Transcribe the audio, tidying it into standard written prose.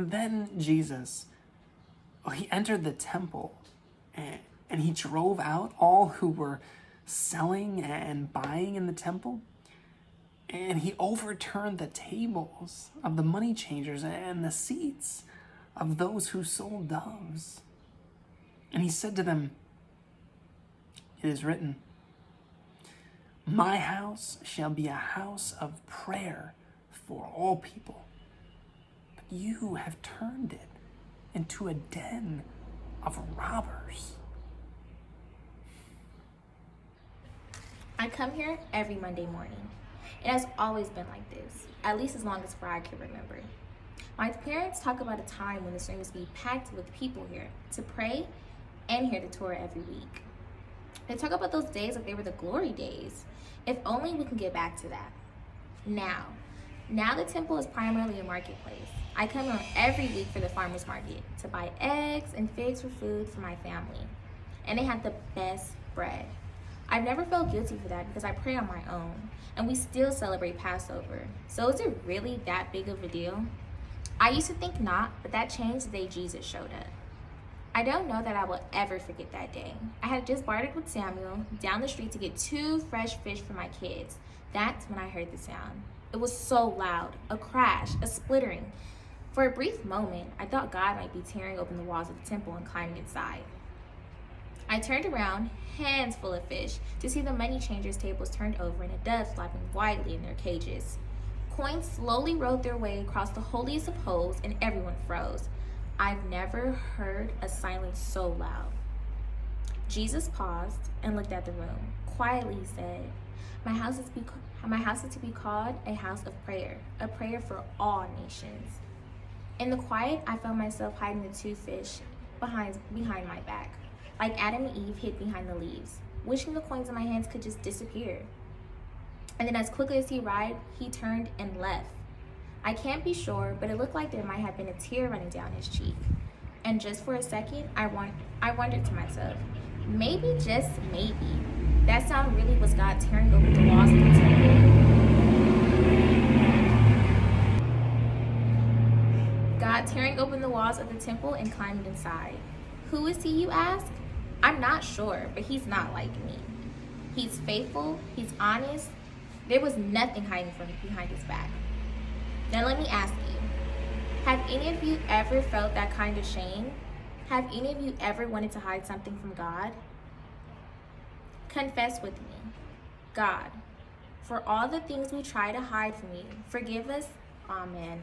And then Jesus, he entered the temple and he drove out all who were selling and buying in the temple. And he overturned the tables of the money changers and the seats of those who sold doves. And he said to them, "It is written, my house shall be a house of prayer for all people. But you have turned it into a den of robbers." I come here every Monday morning. It has always been like this, at least as long as I can remember. My parents talk about a time when the service would be packed with people here to pray and hear the Torah every week. They talk about those days like they were the glory days. If only we can get back to that. Now the temple is primarily a marketplace. I come here every week for the farmer's market to buy eggs and figs for food for my family. And they have the best bread. I've never felt guilty for that because I pray on my own, and we still celebrate Passover. So is it really that big of a deal? I used to think not, but that changed the day Jesus showed up. I don't know that I will ever forget that day. I had just bartered with Samuel down the street to get 2 fresh fish for my kids. That's when I heard the sound. It was so loud, a crash, a splittering. For a brief moment, I thought God might be tearing open the walls of the temple and climbing inside. I turned around, hands full of fish, to see the money changers' tables turned over and the doves flapping wildly in their cages. Coins slowly rolled their way across the holiest of holies, and everyone froze. I've never heard a silence so loud. Jesus paused and looked at the room. Quietly he said, my house is to be called a house of prayer, a prayer for all nations." In the quiet, I found myself hiding the 2 fish behind my back, like Adam and Eve hid behind the leaves, wishing the coins in my hands could just disappear. And then as quickly as he arrived, he turned and left. I can't be sure, but it looked like there might have been a tear running down his cheek. And just for a second, I wondered to myself, maybe, just maybe, that sound really was God tearing open the walls of the temple. God tearing open the walls of the temple and climbing inside. Who is he, you ask? I'm not sure, but he's not like me. He's faithful, he's honest. There was nothing hiding from behind his back. Now let me ask you, have any of you ever felt that kind of shame? Have any of you ever wanted to hide something from God? Confess with me. God, for all the things we try to hide from you, forgive us. Amen.